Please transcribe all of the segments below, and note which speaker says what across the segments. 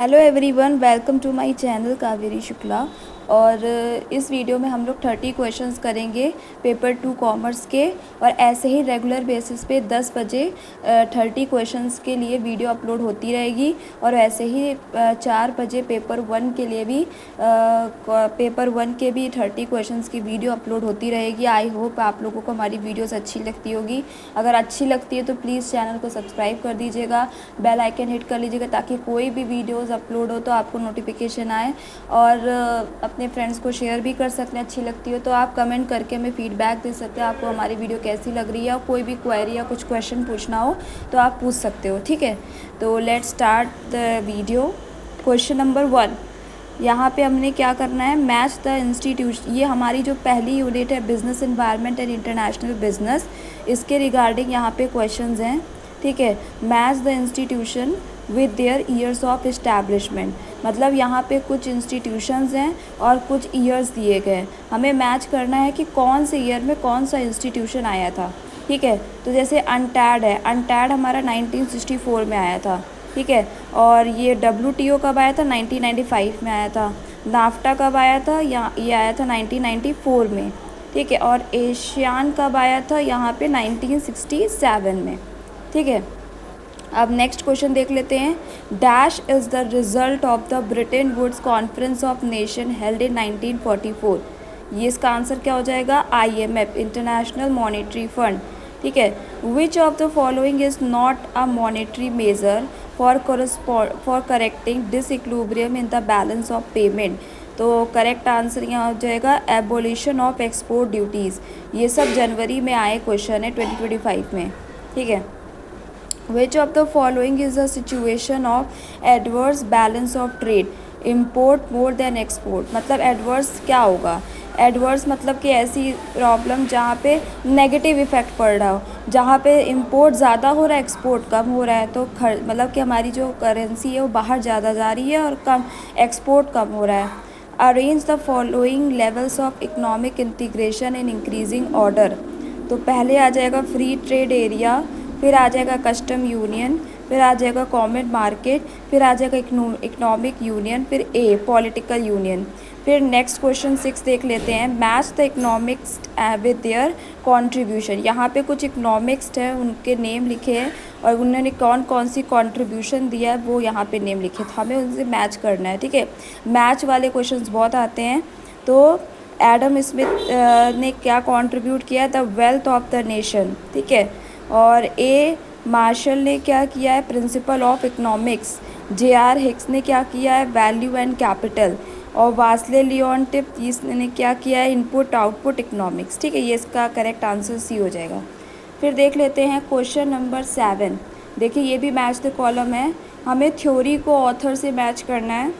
Speaker 1: Hello everyone, welcome to my channel Kaveri Shukla. और इस video में हम लोग 30 क्वेश्चंस करेंगे पेपर 2 कॉमर्स के। और ऐसे ही रेगुलर बेसिस पे 10 बजे 30 क्वेश्चंस के लिए वीडियो अपलोड होती रहेगी। और ऐसे ही 4 बजे पेपर 1 के लिए भी पेपर 1 के भी 30 क्वेश्चंस की वीडियो अपलोड होती रहेगी। आई होप आप लोगों को हमारी वीडियोस अच्छी लगती होगी। अगर अच्छी लगती है तो प्लीज़ चैनल को सब्सक्राइब कर दीजिएगा, बेल आइकन हिट कर लीजिएगा ताकि कोई भी वीडियोस अपलोड हो तो आपको नोटिफिकेशन आए। और अपने फ्रेंड्स को शेयर भी कर सकते हैं। अच्छी लगती हो तो आप कमेंट करके हमें फीडबैक दे सकते हैं आपको हमारी वीडियो कैसी लग रही है। और कोई भी क्वेरी या कुछ क्वेश्चन पूछना हो तो आप पूछ सकते हो, ठीक है। तो let's start the video. Question number 1, यहाँ पे हमने क्या करना है, मैच द इंस्टीट्यूशन। ये हमारी जो पहली यूनिट है business environment and international business, इसके रिगार्डिंग यहाँ पे क्वेश्चंस हैं, ठीक है। Match the institution with their years of establishment, मतलब यहाँ पे कुछ इंस्टीट्यूशंस हैं और कुछ ईयर्स दिए गए। हमें मैच करना है कि कौन से ईयर में कौन सा इंस्टीट्यूशन आया था, ठीक है। तो जैसे अनटैड है, अनटैड हमारा 1964 में आया था, ठीक है। और ये WTO कब आया था, 1995 में आया था। नाफ्टा कब आया था, ये आया था 1994 में, ठीक है। और एशियान कब आया था, यहाँ पे 1967 में, ठीक है। अब नेक्स्ट क्वेश्चन देख लेते हैं। Dash is the result of the Bretton Woods conference of nation held in 1944। ये इसका आंसर क्या हो जाएगा, IMF, इंटरनेशनल मॉनेटरी फंड, ठीक है। Which of the following is not a monetary measure for correcting disequilibrium in the balance of payment. तो correct answer यहाँ हो जाएगा एबोलिशन ऑफ एक्सपोर्ट ड्यूटीज़। ये सब जनवरी में आए क्वेश्चन है 2025 में, ठीक है। Which of the following is a situation of adverse balance of trade? Import more than export, मतलब एडवर्स क्या होगा, एडवर्स मतलब कि ऐसी प्रॉब्लम जहाँ पे नेगेटिव इफ़ेक्ट पड़ रहा हो, जहाँ पे इम्पोर्ट ज़्यादा हो रहा है एक्सपोर्ट कम हो रहा है। तो मतलब कि हमारी जो करेंसी है वो बाहर ज़्यादा जा रही है और कम एक्सपोर्ट कम हो रहा है। Arrange the following levels of economic integration in increasing order. तो पहले आ जाएगा फ्री ट्रेड एरिया, फिर आ जाएगा कस्टम यूनियन, फिर आ जाएगा कॉमन मार्केट, फिर आ जाएगा इकोनॉमिक यूनियन, फिर पॉलिटिकल यूनियन। फिर नेक्स्ट क्वेश्चन 6 देख लेते हैं। Match the economics with their contribution. यहाँ पे कुछ इकोनॉमिक्स हैं, उनके नेम लिखे हैं और उन्होंने कौन कौन सी कंट्रीब्यूशन दिया है वो यहाँ पे नेम लिखे, तो हमें उनसे मैच करना है, ठीक है। मैच वाले क्वेश्चंस बहुत आते हैं। तो एडम स्मिथ ने क्या कंट्रीब्यूट किया, the wealth of the nation, ठीक है। और मार्शल ने क्या किया है, principle of economics. JR Hicks ने क्या किया है, वैल्यू एंड कैपिटल। और वास्ले लियोनटिफ ने क्या किया है, इनपुट आउटपुट इकोनॉमिक्स, ठीक है। ये इसका करेक्ट आंसर C हो जाएगा। फिर देख लेते हैं क्वेश्चन नंबर 7। देखिए ये भी मैच द कॉलम है। हमें थ्योरी को ऑथर से मैच करना है,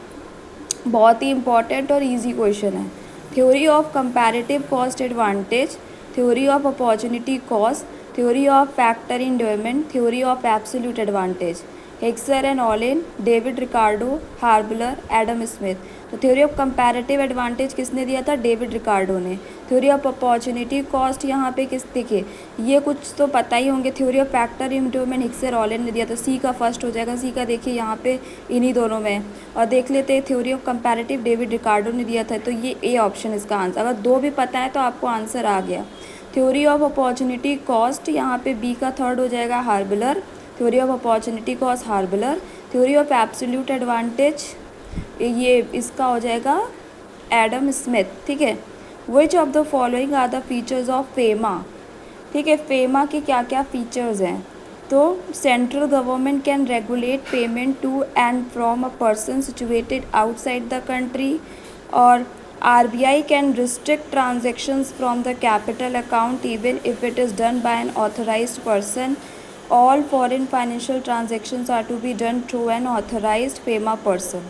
Speaker 1: बहुत ही इंपॉर्टेंट और इजी क्वेश्चन है। Theory of comparative cost advantage, theory of opportunity cost, theory of factor endowment, theory of absolute advantage. Heckscher and Ohlin, David Ricardo, Haberler, Adam Smith. तो theory of comparative advantage किसने दिया था, David Ricardo ने। Theory of opportunity cost यहाँ पे किस, देखिए ये कुछ तो पता ही होंगे। थ्योरी ऑफ फैक्टर इन्जॉयमेंट हिक्सर ऑलिन ने दिया, तो C का फर्स्ट हो जाएगा। C का देखिए यहाँ पे इन्हीं दोनों में। और देख लेते हैं theory of comparative David Ricardo ने दिया था, तो ये A ऑप्शन इसका आंसर। अगर दो भी पता है तो आपको आंसर आ गया। थ्योरी ऑफ अपॉर्चुनिटी कॉस्ट यहाँ पे B का थर्ड हो जाएगा, Haberler. Theory of opportunity cost Haberler. Theory of absolute advantage ये इसका हो जाएगा एडम स्मिथ, ठीक है। Which of the following are the features of FEMA, ठीक है। फेमा के क्या क्या फीचर्स हैं, तो central government can regulate payment to and from a person situated outside the country. और RBI can restrict transactions from the capital account even if it is done by an authorized person. All foreign financial transactions are to be done through an authorized FEMA person,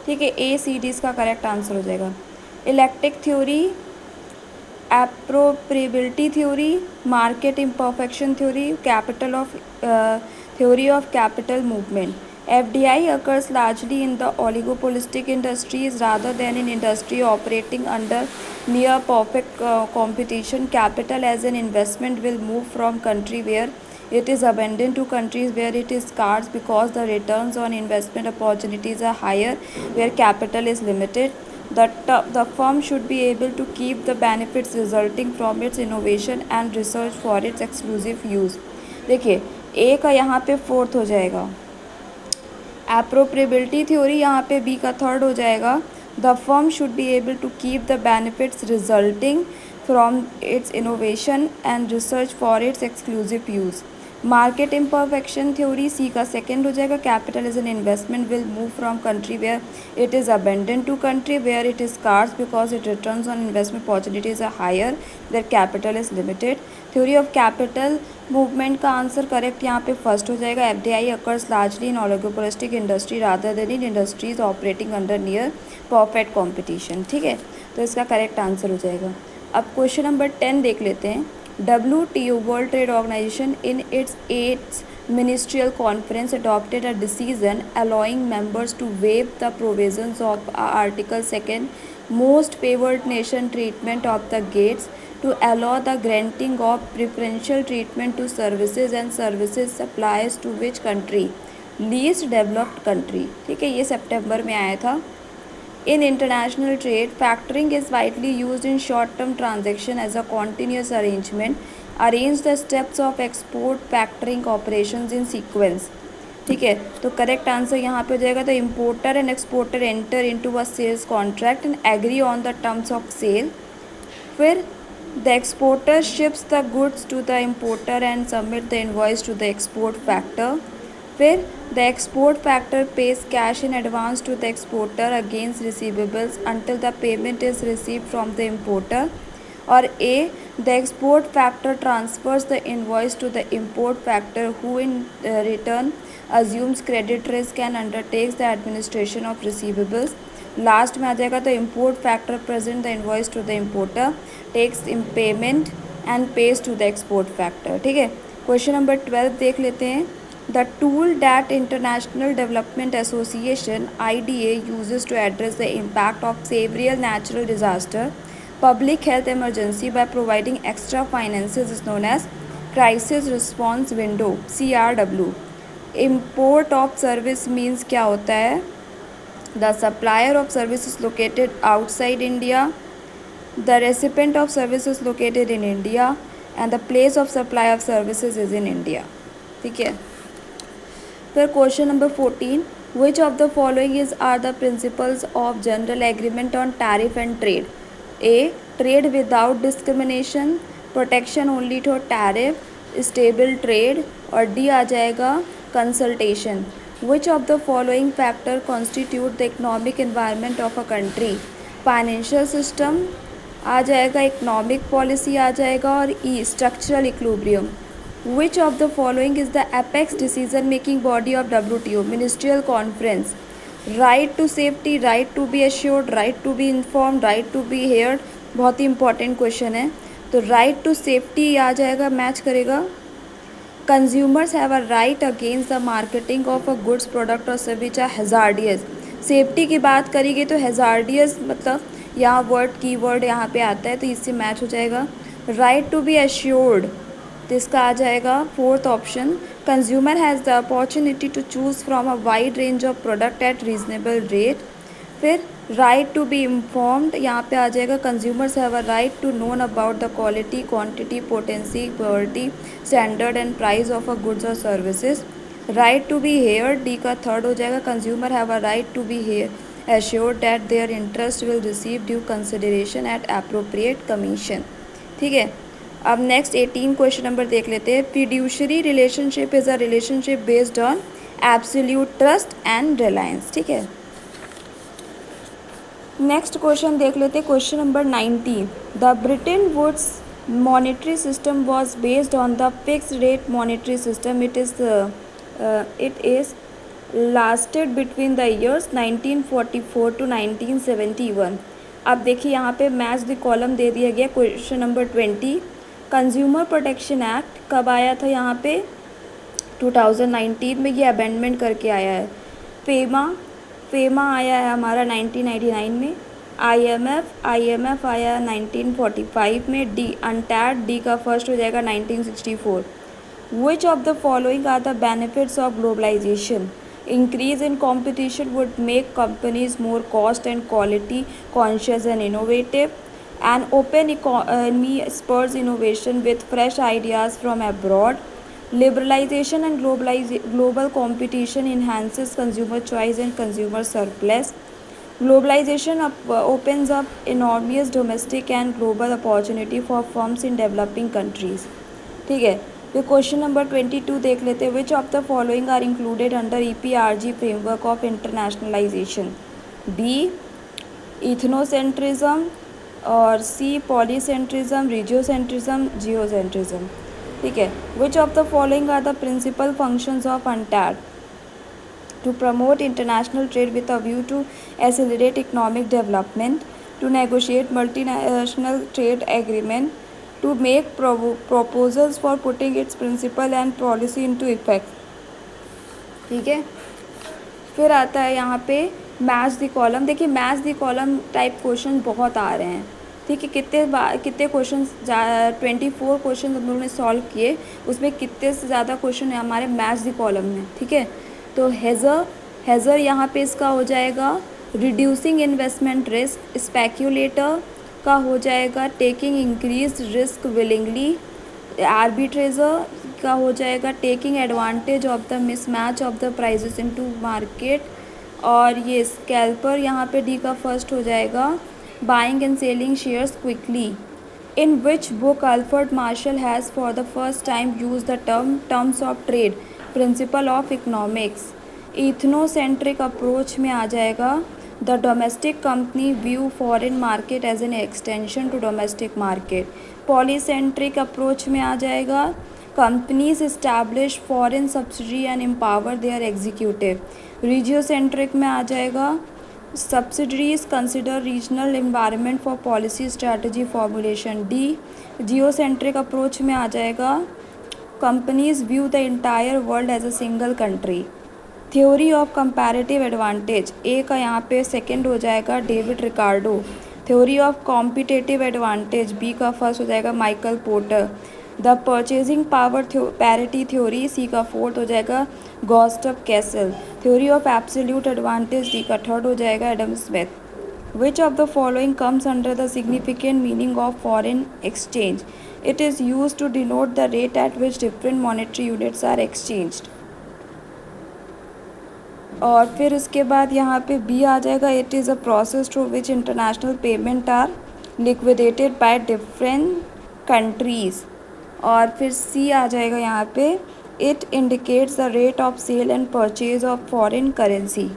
Speaker 1: ठीक है। ACD इसका correct answer हो जाएगा। Electric theory, appropriability theory, market imperfection theory, capital of theory of capital movement. FDI occurs largely in the oligopolistic industries rather than in industry operating under near perfect competition. Capital as an investment will move from country where It is abundant to countries where it is scarce because the returns on investment opportunities are higher, where capital is limited. The firm should be able to keep the benefits resulting from its innovation and research for its exclusive use. देखिए ए का यहाँ पे fourth हो जाएगा, एप्रोप्रिएबिलिटी theory यहाँ पे B का third हो जाएगा. The firm should be able to keep the benefits resulting from its innovation and research for its exclusive use. Market imperfection theory C का सेकेंड हो जाएगा. Capital is an investment will move from country where it is abundant to country where it is scarce because it returns on investment opportunities are higher where capital is limited. Theory of capital movement का answer correct यहाँ पे first हो जाएगा. FDI occurs largely in oligopolistic industry rather than in industries operating under near perfect competition. ठीक है, तो इसका correct answer हो जाएगा. अब क्वेश्चन नंबर 10 देख लेते हैं. WTO World Trade Organization in its 8th ministerial conference adopted a decision allowing members to waive the provisions of Article 2 most favored nation treatment of the GATS to allow the granting of preferential treatment to services and services supplies to which country? Least developed country. ठीक है, ये सितंबर में आया था. In international trade, factoring is widely used in short-term transaction as a continuous arrangement. Arrange the steps of export factoring operations in sequence. ठीक है, तो correct answer यहाँ पे हो जाएगा. The importer and exporter enter into a sales contract and agree on the terms of sale. फिर the exporter ships the goods to the importer and submit the invoice to the export factor. फिर the export factor pays cash in advance to the exporter against receivables until the payment is receive from the importer. और a the export factor transfers the invoice to the import factor who in return assumes credit risk and undertakes the administration of receivables. Last में आ जाएगा the import factor present the invoice to the importer takes in payment and pays to the export factor. ठीक है, question number 12 देख लेते हैं. The tool that International Development Association IDA uses to address the impact of severe natural disaster, public health emergency by providing extra finances is known as Crisis Response Window CRW. Import of service means क्या होता है? The supplier of service is located outside India. The recipient of service is located in India and the place of supply of services is in India. ठीक है. फिर question number 14. Which of the following is are the principles of general agreement on tariff and trade? A trade without discrimination, protection only to tariff, stable trade. और D आ जाएगा consultation. Which of the following factor constitute the economic environment of a country? Financial system आ जाएगा, economic policy आ जाएगा, और E structural equilibrium. Which of the following is the apex decision-making body of WTO? Ministerial Conference. Right to safety, right to be assured, right to be informed, right to be heard. बहुत ही important question है. तो right to safety आ जाएगा, match करेगा. Consumers have a right against the marketing of a goods, product or service which are hazardous. Safety की बात करेंगे तो hazardous मतलब यहाँ वर्ड कीवर्ड यहाँ पे आता है, तो इससे मैच हो जाएगा. Right to be assured, तो इसका आ जाएगा fourth option. Consumer has the opportunity to choose from a wide range of product at reasonable rate. फिर राइट टू बी इन्फॉर्म्ड यहाँ पे आ जाएगा. Consumers have a right to known about the quality, quantity, potency, purity, standard and price of a goods और services. Right to be heard D का third हो जाएगा. Consumer have a right to be assured that their interest will receive due consideration at appropriate commission. ठीक है, अब next 18 question number देख लेते हैं. Fiduciary relationship is a relationship based on absolute trust and reliance. ठीक है, next question देख लेते हैं. Question number 19. The Bretton Woods monetary system was based on the fixed rate monetary system. It is lasted between the years 1944 to 1971. अब देखिए यहाँ पे match the column दे दिया गया. Question number 20. Consumer protection act कब आया था? यहाँ पे 2019 में ये अमेंडमेंट करके आया है. फेमा आया है हमारा 1999 में. आईएमएफ आया 1945 में. डी अनटैड डी का फर्स्ट हो जाएगा 1964. Which of the following are the benefits of globalization? Increase in competition would make companies more cost and quality conscious and innovative. An open economy spurs innovation with fresh ideas from abroad. Liberalization and global competition enhances consumer choice and consumer surplus. Globalization opens up enormous domestic and global opportunity for firms in developing countries. ठीक है, फिर question number 22 देख लेते हैं. Which of the following are included under EPRG framework of internationalization? B ethnocentrism और C polycentrism, regiocentrism, geocentrism. ठीक है. Which of the following are the principal functions of UNCTAD? To promote international trade with a view to accelerate economic development, to negotiate multinational trade agreement, to make proposals for putting its principle and policy into effect. ठीक है. फिर आता है यहाँ पे match the column. देखिए match the column type question बहुत आ रहे हैं. ठीक है. कितने क्वेश्चन 24 क्वेश्चन हम लोगों ने सॉल्व किए, उसमें कितने से ज़्यादा क्वेश्चन है हमारे मैच द कॉलम में. ठीक है. तो हैज़र यहाँ पे इसका हो जाएगा रिड्यूसिंग इन्वेस्टमेंट रिस्क. स्पेक्यूलेटर का हो जाएगा taking increase risk willingly. Arbitrageur का हो जाएगा taking advantage of the mismatch of the prices into market. और ये स्कैल्पर यहाँ पे डी का फर्स्ट हो जाएगा buying and selling shares quickly. In which book Alfred Marshall has for the first time used the terms of trade, principle of economics? Ethnocentric approach में आ जाएगा the domestic company view foreign market as an extension to domestic market. Polycentric approach में आ जाएगा companies establish foreign subsidiary and empower their executive. Regiocentric में आ जाएगा subsidiaries consider regional environment for policy strategy formulation. D geocentric approach में आ जाएगा companies view the entire world as a single country. theory of comparative advantage A का यहाँ पे second हो जाएगा David Ricardo. theory of competitive advantage B का first हो जाएगा Michael Porter. The purchasing power parity theory C का fourth हो जाएगा Gustav Cassel. Theory of absolute advantage D का थर्ड हो जाएगा Adam Smith. Which of the following comes under the significant meaning of foreign exchange? It is use to denote the rate at which different monetary units are exchanged. और फिर उसके बाद यहाँ पे B आ जाएगा it is a process through which international payment are liquidated by different countries. और फिर सी आ जाएगा यहाँ पे it indicates the rate of sale and purchase of foreign currency.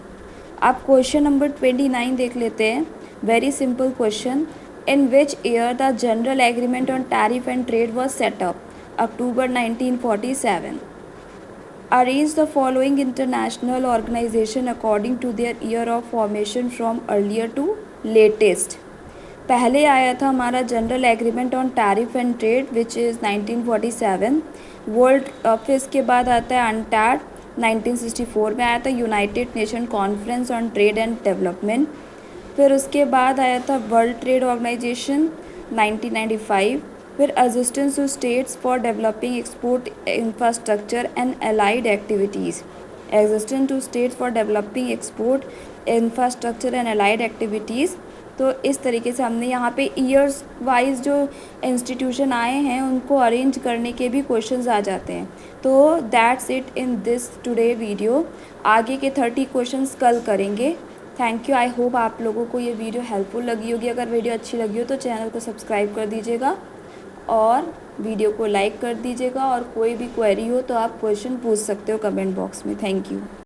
Speaker 1: आप क्वेश्चन नंबर 29 देख लेते हैं. Very simple question. In which year the general agreement on tariff and trade was set up? October 1947. Arrange the following international organization according to their year of formation from earlier to latest. पहले आया था हमारा general agreement on tariff and trade which is 1947. World फिर इसके बाद आता है UNCTAD 1964 में आया था. United nation conference on trade and development. फिर उसके बाद आया था वर्ल्ड ट्रेड ऑर्गेनाइजेशन 1995. फिर assistance to states for developing export infrastructure and allied activities. Assistance to states for developing export infrastructure and allied activities. तो इस तरीके से हमने यहाँ पे ईयर्स वाइज जो इंस्टीट्यूशन आए हैं उनको अरेंज करने के भी क्वेश्चंस आ जाते हैं. तो that's it in this today video. आगे के 30 क्वेश्चंस कल करेंगे. Thank you. आई होप आप लोगों को ये वीडियो हेल्पफुल लगी होगी. अगर वीडियो अच्छी लगी हो तो चैनल को सब्सक्राइब कर दीजिएगा और वीडियो को लाइक कर दीजिएगा. और कोई भी क्वेरी हो तो आप क्वेश्चन पूछ सकते हो कमेंट बॉक्स में. Thank you.